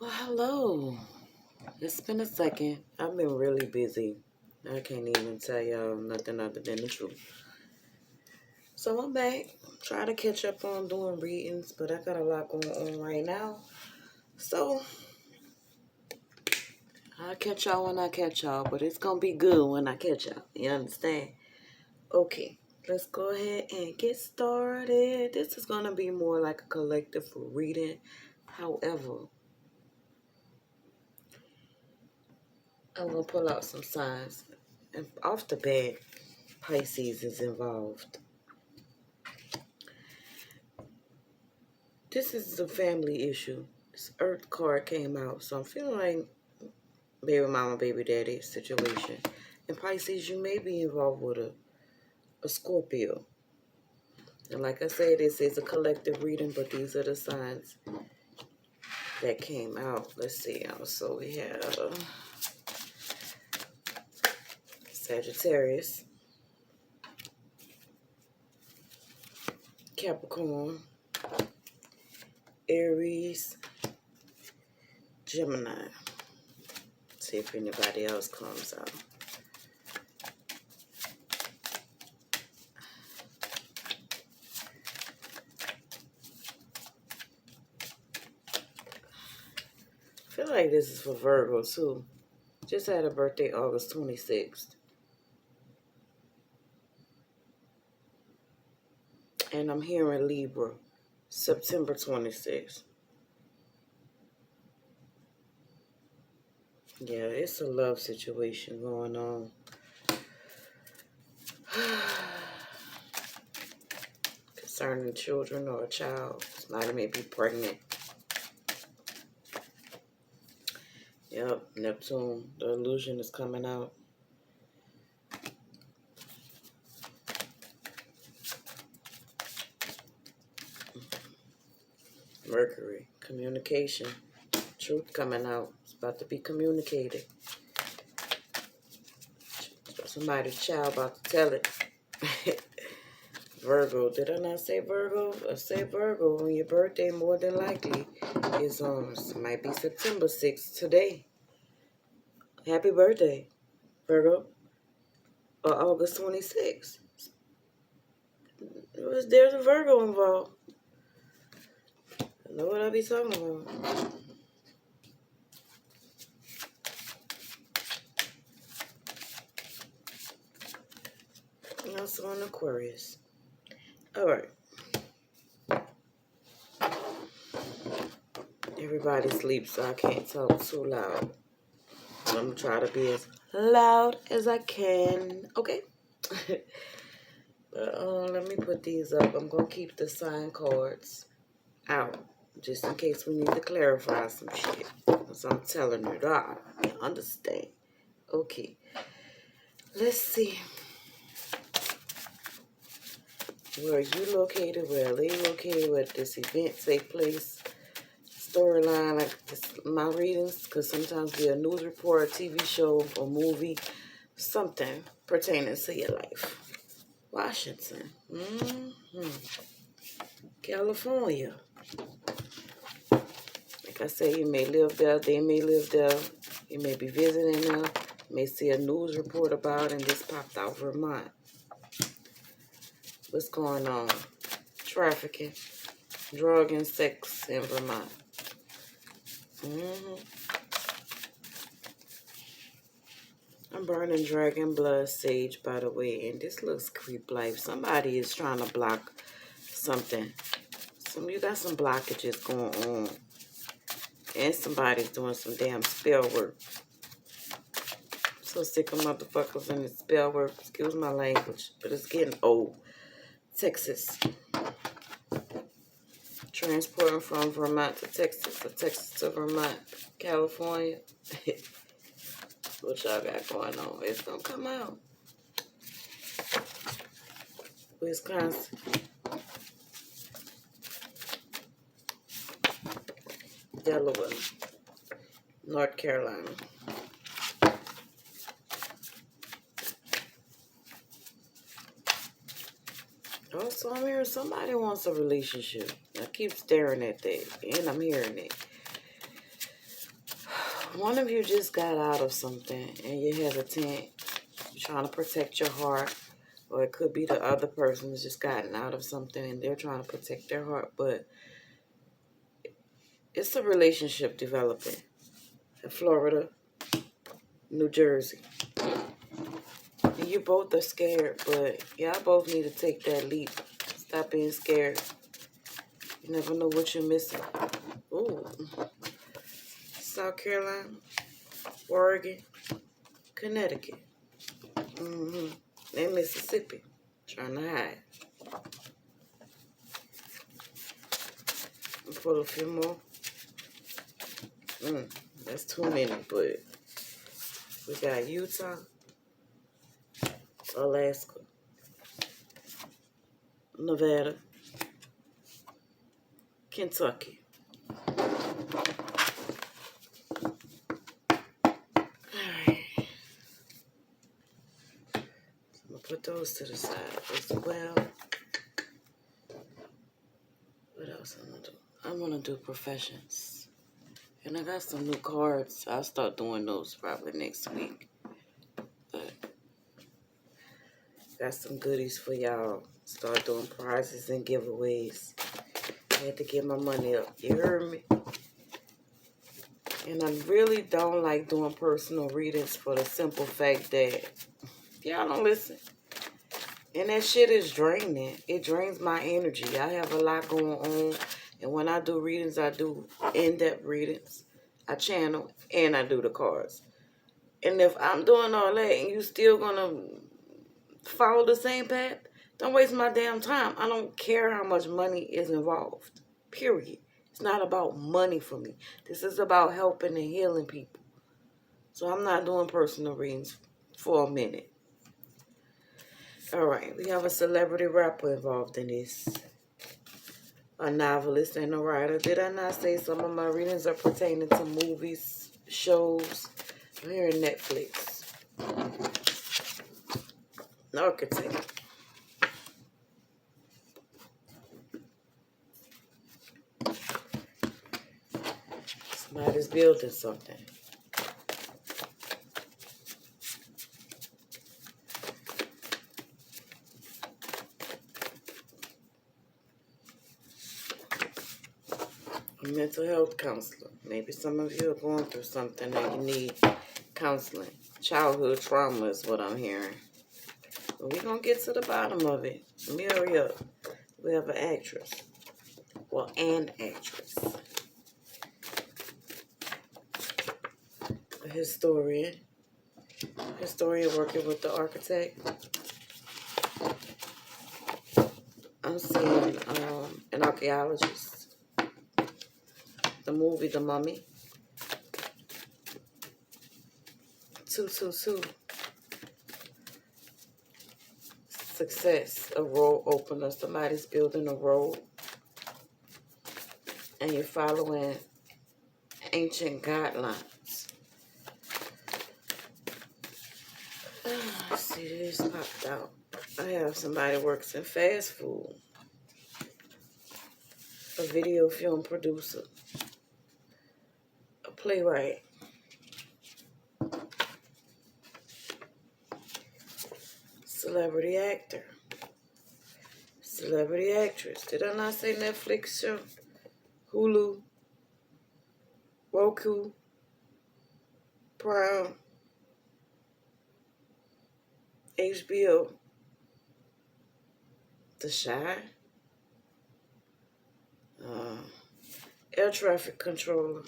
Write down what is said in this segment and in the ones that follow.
Well, hello. It's been a second. I've been really busy. I can't even tell y'all nothing other than the truth. So I'm back. Try to catch up on doing readings, but I got a lot going on right now. So I'll catch y'all when I catch y'all, but it's gonna be good when I catch y'all. You understand? Okay. Let's go ahead and get started. This is gonna be more like a collective reading. However, I'm gonna pull out some signs. And off the bat, Pisces is involved. This is a family issue. This Earth card came out, so I'm feeling like baby mama, baby daddy situation. And Pisces, you may be involved with a Scorpio. And like I said, this is a collective reading, but these are the signs that came out. Let's see. So we have Sagittarius, Capricorn, Aries, Gemini. See if anybody else comes out. I feel like this is for Virgo too. Just had a birthday August 26th. And I'm hearing Libra, September 26th. Yeah, it's a love situation going on. Concerning children or a child. Somebody may be pregnant. Yep, Neptune, the illusion is coming out. Mercury, communication. Truth coming out. It's about to be communicated. Somebody's child about to tell it. Virgo, did I not say Virgo? I say Virgo on your birthday more than likely is might be September 6th today. Happy birthday, Virgo. Or August 26th. There's a Virgo involved. I know what I be talking about. And also an Aquarius. Alright. Everybody sleeps, so I can't talk too loud. I'm going to try to be as loud as I can. Okay? But let me put these up. I'm going to keep the sign cards out. Just in case we need to clarify some shit. So I'm telling you, God, you understand. Okay. Let's see. Where are you located? Where are they located? Where this event take place? Storyline, like this, my readings, because sometimes be a news report, a TV show, a movie, something pertaining to your life. Washington. California. Like I say, you may live there, they may live there, you may be visiting there, you may see a news report about it, and this popped out Vermont. What's going on? Trafficking, drug and sex in Vermont. I'm burning dragon blood sage, by the way, and this looks creep like somebody is trying to block something. You got some blockages going on, and somebody's doing some damn spell work. I'm so sick of motherfuckers in the spell work. Excuse my language, but it's getting old. Texas. Transporting from Vermont to Texas, or Texas to Vermont, California. What y'all got going on? It's gonna come out. Wisconsin. Delaware. North Carolina. Also, I'm hearing somebody wants a relationship. I keep staring at that, and I'm hearing it. One of you just got out of something and you're hesitant. You're trying to protect your heart. Or it could be the other person has just gotten out of something and they're trying to protect their heart. But it's a relationship developing in Florida, New Jersey. And you both are scared, but y'all both need to take that leap. Stop being scared. You never know what you're missing. Ooh. South Carolina, Oregon, Connecticut, and Mississippi. Trying to hide. I'll pull a few more. That's too many, but we got Utah, Alaska, Nevada, Kentucky. Alright. I'm going to put those to the side as well. What else I'm going to do? I'm going to do professions. And I got some new cards. I'll start doing those probably next week. But got some goodies for y'all. Start doing prizes and giveaways. I had to get my money up. You heard me? And I really don't like doing personal readings for the simple fact that y'all don't listen. And that shit is draining. It drains my energy. I have a lot going on. And when I do readings, I do in-depth readings. I channel and I do the cards. And if I'm doing all that and you still gonna follow the same path, don't waste my damn time. I don't care how much money is involved. Period. It's not about money for me. This is about helping and healing people. So I'm not doing personal readings for a minute. Alright, we have a celebrity rapper involved in this. A novelist and a writer. Did I not say some of my readings are pertaining to movies, shows? Here in Netflix. An architect. Somebody's building something. A mental health counselor. Maybe some of you are going through something that you need counseling. Childhood trauma is what I'm hearing. But we're going to get to the bottom of it. Let me hurry up. We have an actress. Well, an actress. A historian. Historian working with the architect. I'm seeing an archaeologist. The movie The Mummy. 222. Success. A road opener. Somebody's building a road. And you're following ancient guidelines. Let's see, this popped out. I have somebody who works in fast food. A video film producer. A playwright. Celebrity actor. Celebrity actress. Did I not say Netflix show? Hulu. Roku. Prime. HBO. The Shy. Air traffic controller.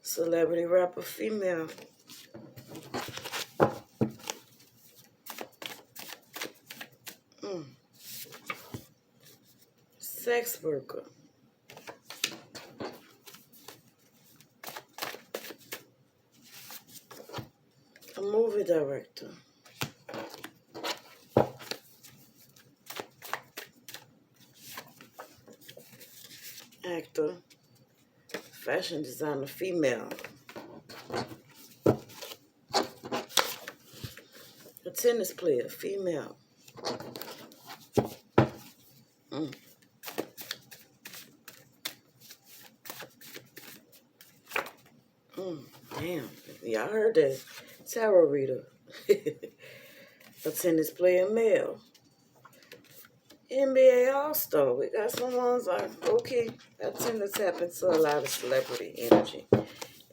Celebrity rapper female. Sex worker. A movie director. Actor. Fashion designer female. A tennis player female. Damn, y'all heard that. Tarot reader. A tennis player male. NBA All-Star. We got some ones like, okay, I tend to tap into a lot of celebrity energy.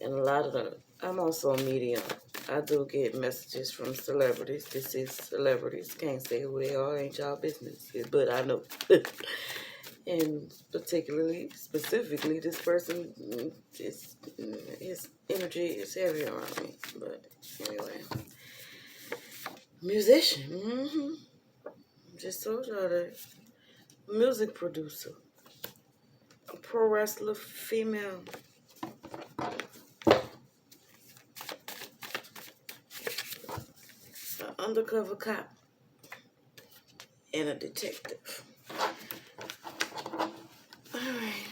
And a lot of the, I'm also a medium. I do get messages from celebrities. This is celebrities. Can't say who they are. Ain't y'all business. But I know. And particularly, specifically, this person, his energy is heavy around me. But anyway. Musician. Just told y'all that. Music producer. A pro wrestler, female. An undercover cop. And a detective. Alright.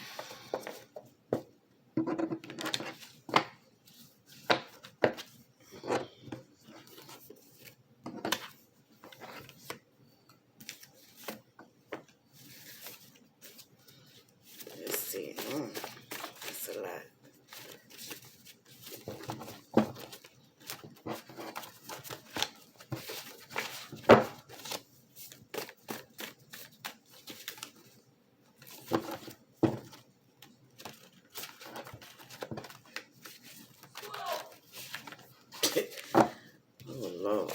Let's see. That's a lot. Oh, Lord.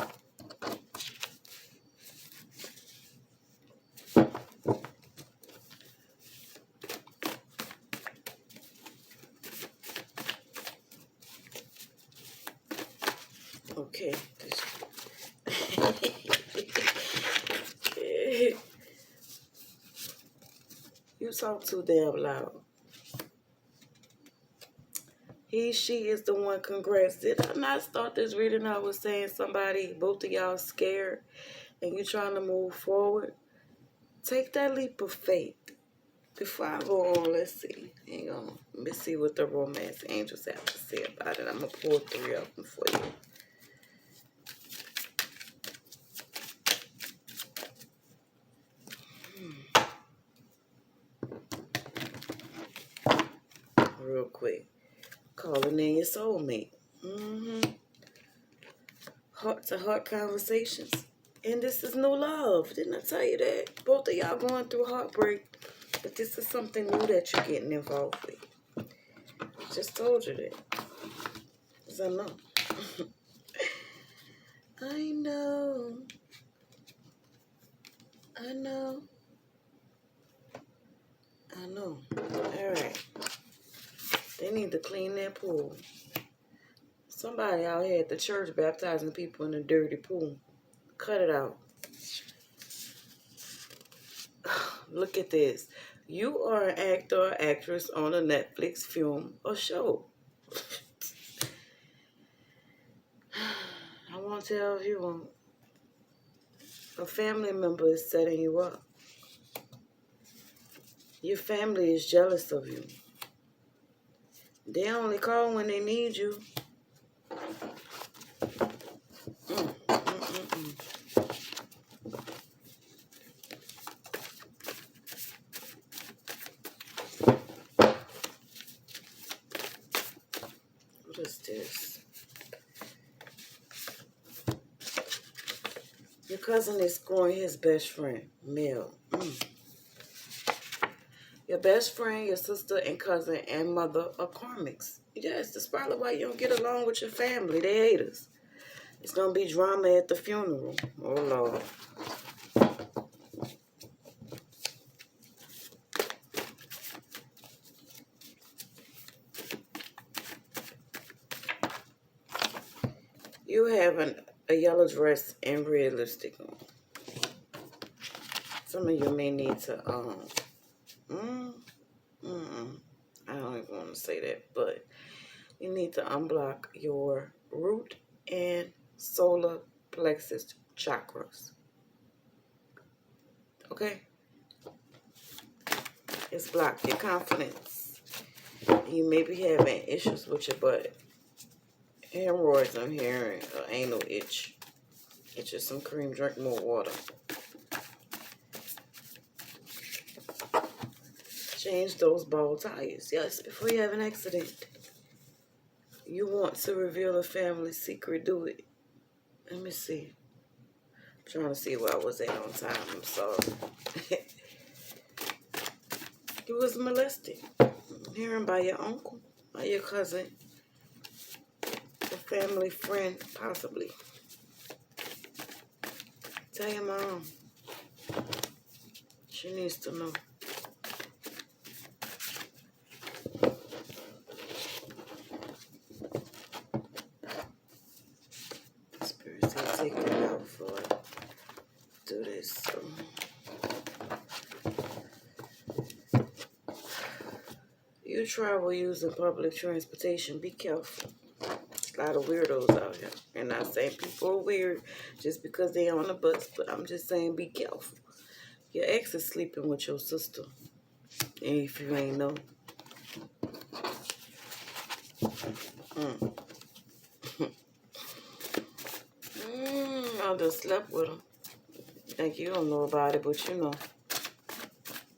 Okay. You talk too damn loud. He, she is the one. Congrats. Did I not start this reading? I was saying somebody, both of y'all scared and you trying to move forward. Take that leap of faith. Before I go on, let's see. Hang on. Let me see what the romance angels have to say about it. I'm going to pull 3 of them for you. Real quick. Calling in your soulmate. Heart-to-heart conversations. And this is new love. Didn't I tell you that? Both of y'all going through heartbreak. But this is something new that you're getting involved with. Just told you that. Because I know. I know. I know. I know. Alright. They need to clean that pool. Somebody out here at the church baptizing people in a dirty pool. Cut it out. Look at this. You are an actor or actress on a Netflix film or show. I won't tell if you won't. A family member is setting you up. Your family is jealous of you. They only call when they need you. What is this? Your cousin is scoring his best friend, male. Your best friend, your sister, and cousin, and mother are karmics. Yes, that's probably why you don't get along with your family. They haters. It's going to be drama at the funeral. Oh, Lord. You have a yellow dress and red lipstick on. Some of you may need to, I don't even want to say that, but you need to unblock your root and solar plexus chakras. Okay? It's blocked. Your confidence. You may be having issues with your butt. Hemorrhoids, I'm hearing. Anal itch. Get you some cream. Drink more water. Change those ball tires. Yes, before you have an accident. You want to reveal a family secret, do it. Let me see. I'm trying to see where I was at on time. I'm sorry. You was molested. Hearing by your uncle or your cousin. A family friend, possibly. Tell your mom. She needs to know. Spirit said take it out before I do this. So. You travel using public transportation, be careful. There's a lot of weirdos out here. And not saying people are weird just because they're on the bus, but I'm just saying be careful. Your ex is sleeping with your sister. And if you ain't know. I just slept with him. Think you don't know about it, but you know.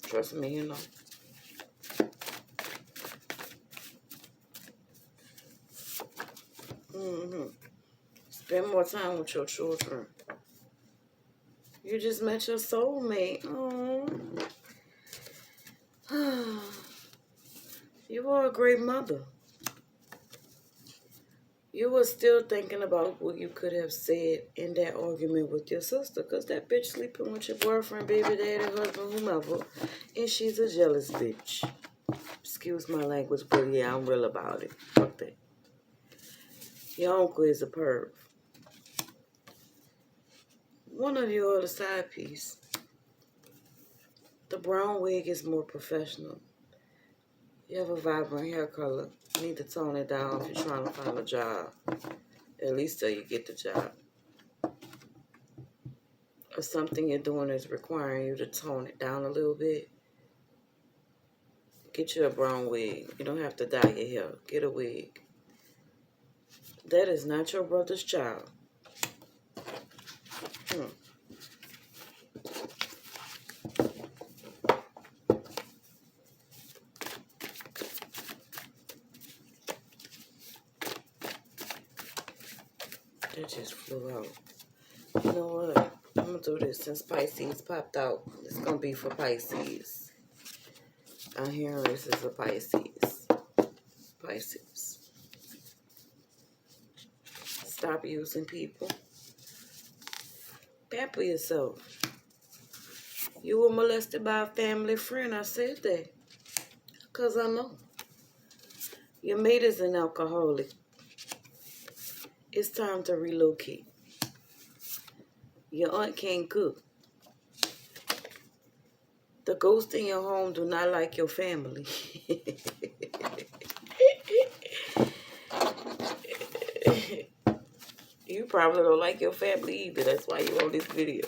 Trust me, you know. Spend more time with your children. You just met your soulmate. Oh. You are a great mother. You were still thinking about what you could have said in that argument with your sister, because that bitch sleeping with your boyfriend, baby daddy, husband, whomever, and she's a jealous bitch. Excuse my language, but yeah, I'm real about it. Fuck that. Your uncle is a perv. One of you are the side piece. The brown wig is more professional. You have a vibrant hair color. You need to tone it down if you're trying to find a job. At least till you get the job. Or something you're doing is requiring you to tone it down a little bit. Get you a brown wig. You don't have to dye your hair. Get a wig. That is not your brother's child. That just flew out. You know what? I'm going to do this since Pisces popped out. It's going to be for Pisces. I'm hearing this is a Pisces. Pisces. Stop using people. Pamper yourself. You were molested by a family friend. I said that. Because I know. Your mate is an alcoholic. It's time to relocate. Your aunt can't cook. The ghosts in your home do not like your family. You probably don't like your family either. That's why you're on this video.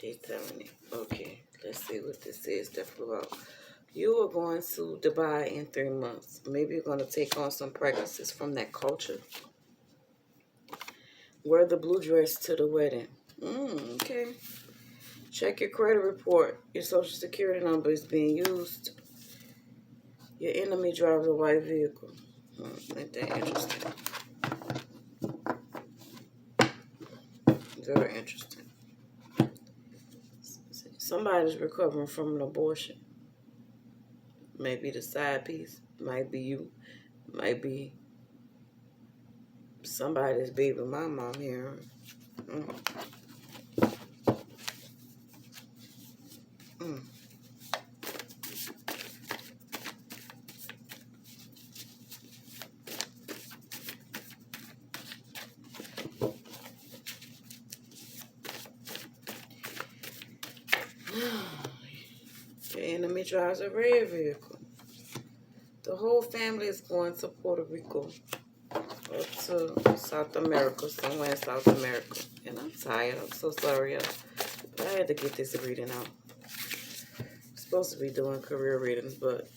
They're telling it. Okay, let's see what this is that flew out. You are going to Dubai in 3 months. Maybe you're going to take on some practices from that culture. Wear the blue dress to the wedding. Okay. Check your credit report. Your social security number is being used. Your enemy drives a white vehicle. Ain't that interesting? Very interesting. Somebody's recovering from an abortion. Maybe the side piece. Might be you. Might be somebody's baby mama I'm hearing. Your enemy drives a red vehicle. The whole family is going to Puerto Rico. Up to South America, somewhere in South America. And I'm tired. I'm so sorry, y'all. But I had to get this reading out. I'm supposed to be doing career readings, but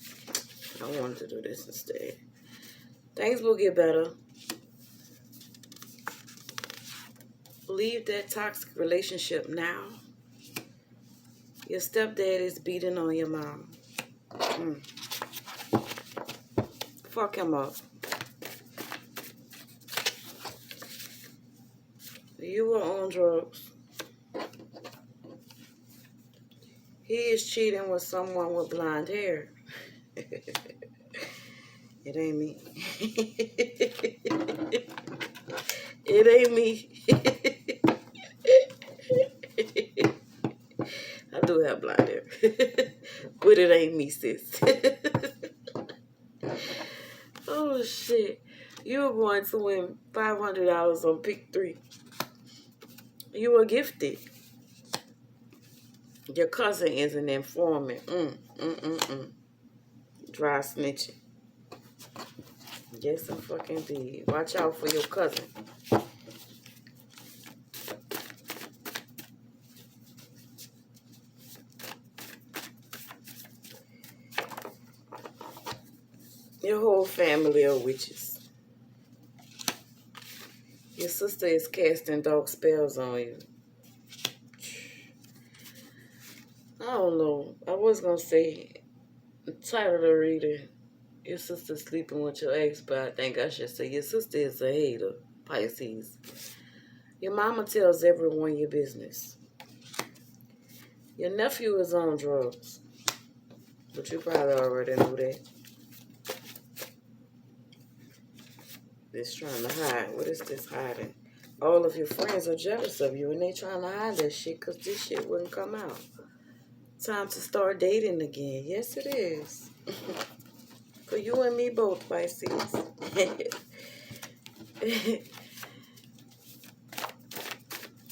I wanted to do this instead. Things will get better. Leave that toxic relationship now. Your stepdad is beating on your mom. Fuck him up. You were on drugs. He is cheating with someone with blonde hair. It ain't me. It ain't me. I do have blonde hair. But it ain't me, sis. Oh, shit. You're going to win $500 on pick 3. You were gifted. Your cousin is an informant. Dry snitching. Yes, I fucking did. Watch out for your cousin. Your whole family are witches. Your sister is casting dark spells on you. I don't know. I was going to say, the title of the reading, your sister sleeping with your ex, but I think I should say your sister is a hater, Pisces. Your mama tells everyone your business. Your nephew is on drugs, but you probably already knew that. It's trying to hide. What is this hiding? All of your friends are jealous of you, and they trying to hide that shit because this shit wouldn't come out. Time to start dating again. Yes, it is. For you and me both, Pisces.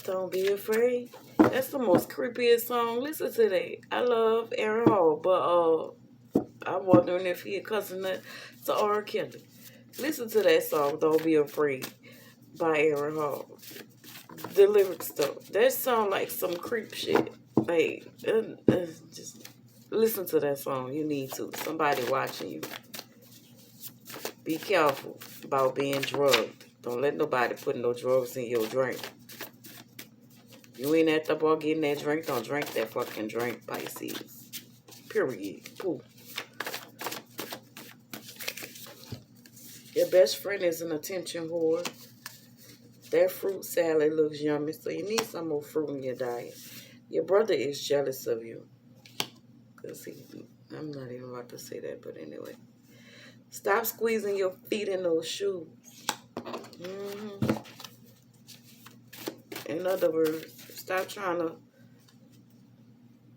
Don't be afraid. That's the most creepiest song. Listen to that. I love Aaron Hall, but I'm wondering if he a cousin to R. Kelly. Listen to that song, Don't Be Afraid, by Aaron Hall. The lyrics, though, that sound like some creep shit. Like, just listen to that song. You need to. Somebody watching you. Be careful about being drugged. Don't let nobody put no drugs in your drink. You ain't at the bar getting that drink, don't drink that fucking drink, Pisces. Period. Pooh. Your best friend is an attention whore. That fruit salad looks yummy, so you need some more fruit in your diet. Your brother is jealous of you. I'm not even about to say that, but anyway. Stop squeezing your feet in those shoes. In other words, stop trying to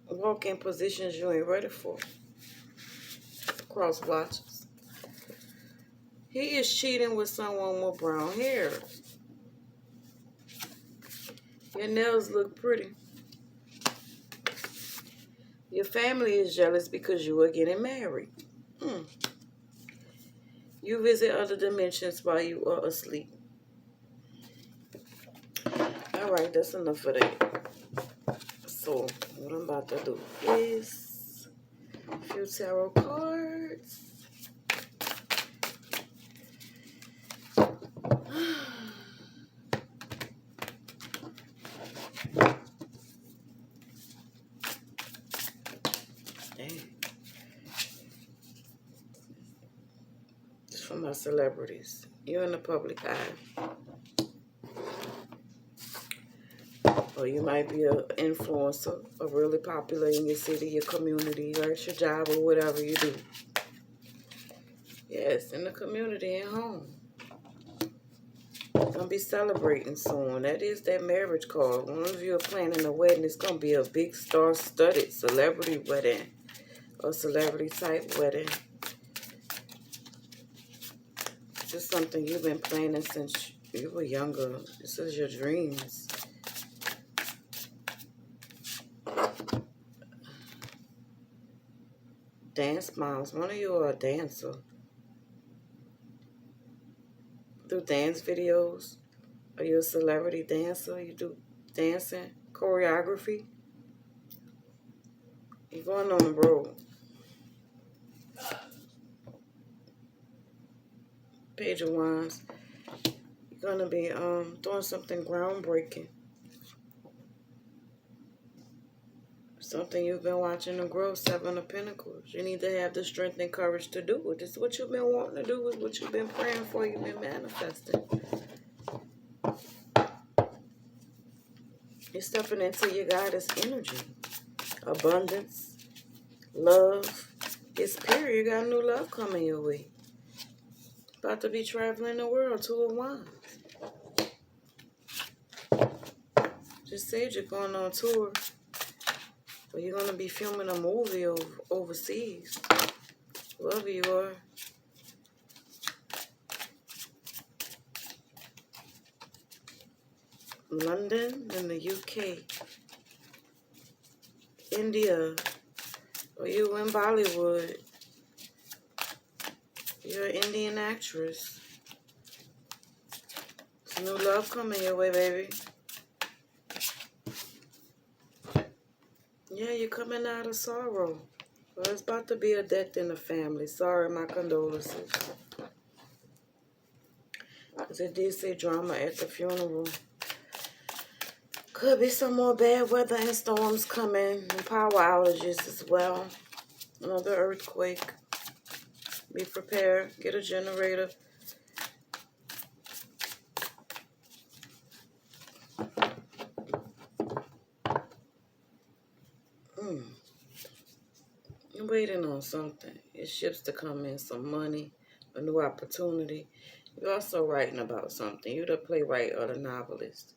walk in positions you ain't ready for. Cross watches. He is cheating with someone with brown hair. Your nails look pretty. Your family is jealous because you are getting married. You visit other dimensions while you are asleep. Alright, that's enough for that. So, what I'm about to do is a few tarot cards. Just for my celebrities. You're in the public eye. Or you might be an influencer, or really popular in your city, your community, or at your job, or whatever you do. Yes, in the community and home. Gonna be celebrating soon. That is that marriage card. One of you are planning a wedding. It's gonna be a big star-studded celebrity wedding, or celebrity type wedding. Just something you've been planning since you were younger. This is your dreams. Dance moms. One of you are a dancer. Do dance videos. Are you a celebrity dancer? You do dancing, choreography. You're going on the road. Page of Wands. You're going to be doing something groundbreaking. Something you've been watching to grow. Seven of Pentacles. You need to have the strength and courage to do it. This is what you've been wanting to do. Is what you've been praying for. You've been manifesting. You're stepping into your goddess energy. Abundance. Love. It's pure. You got new love coming your way. About to be traveling the world. Two of Wands. Just said you're going on tour. Or you're going to be filming a movie overseas. Whoever you are. London and the UK. India. Or you in Bollywood. You're an Indian actress. There's new love coming your way, baby. Yeah, you're coming out of sorrow. Well, it's about to be a death in the family. Sorry, my condolences. Because it did say drama at the funeral. Could be some more bad weather and storms coming. And power outages as well. Another earthquake. Be prepared. Get a generator. You're waiting on something. It ships to come in, some money, a new opportunity. You're also writing about something. You're the playwright or the novelist.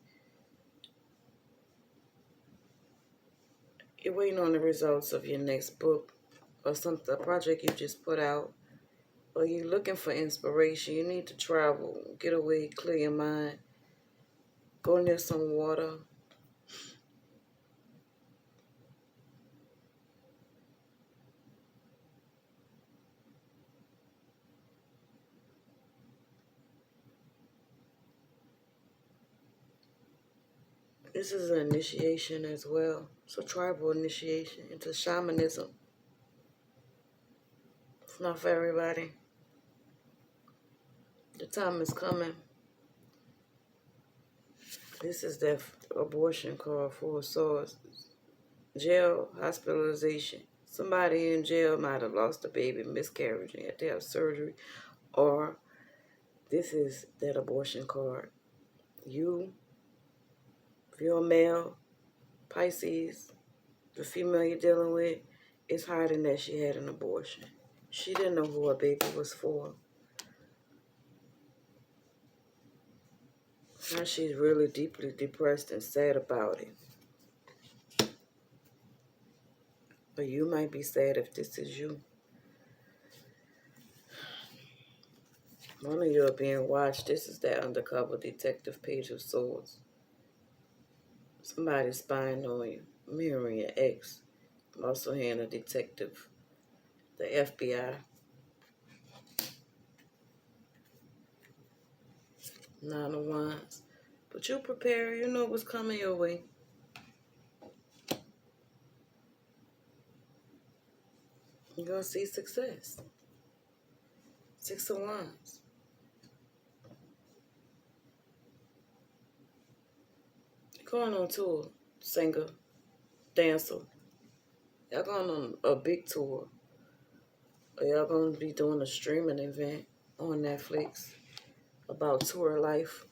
You're waiting on the results of your next book or something, a project you just put out. Or you're looking for inspiration. You need to travel, get away, clear your mind, go near some water. This is an initiation as well. It's a tribal initiation into shamanism. It's not for everybody. The time is coming. This is that abortion card, Four of Swords. Jail, hospitalization. Somebody in jail might have lost a baby, miscarriage, and had to have surgery. Or this is that abortion card. You, if you're a male, Pisces, the female you're dealing with, is hiding that she had an abortion. She didn't know who her baby was for. Now she's really deeply depressed and sad about it. But you might be sad if this is you. One of you are being watched. This is that undercover detective, Page of Swords. Somebody's spying on you, mirroring your ex. I'm also hearing a detective, the FBI. Nine of Wands. But you prepare, you know what's coming your way. You're going to see success. Six of Wands. You're going on tour, singer, dancer. Y'all going on a big tour. Or y'all going to be doing a streaming event on Netflix about tour life.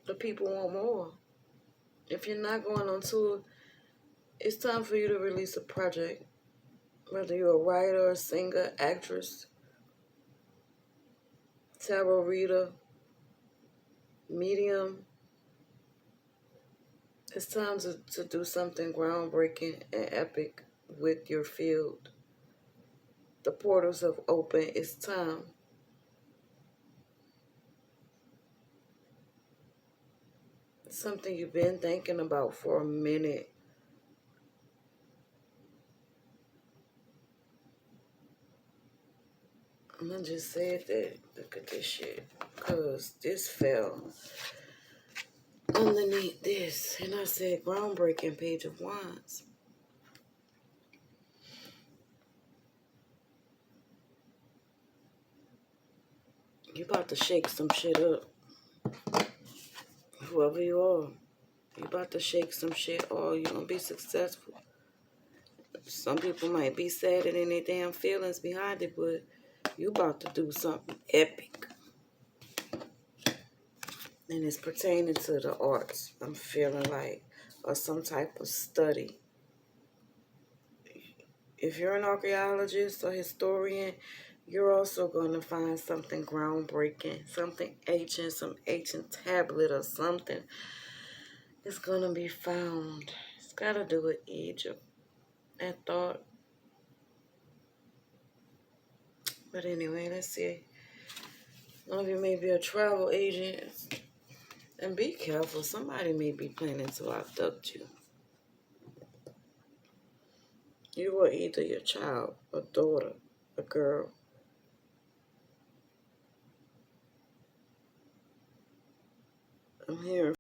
The people want more. If you're not going on tour, it's time for you to release a project. Whether you're a writer, a singer, actress, tarot reader, medium, it's time to do something groundbreaking and epic with your field. The portals have opened. It's time. It's something you've been thinking about for a minute. I'm gonna just say that. Look at this shit. Because this fell. underneath this. And I said, groundbreaking Page of Wands. You about to shake some shit up. Whoever you are. You about to shake some shit or you gonna be successful. Some people might be sad in their damn feelings behind it, but you about to do something epic. And it's pertaining to the arts, I'm feeling like, or some type of study. If you're an archaeologist or historian, you're also going to find something groundbreaking, something ancient, some ancient tablet or something is going to be found. It's got to do with Egypt, that thought. But anyway, let's see. One of you may be a travel agent. And be careful. Somebody may be planning to abduct you. You are either your child, a daughter, a girl. I'm hearing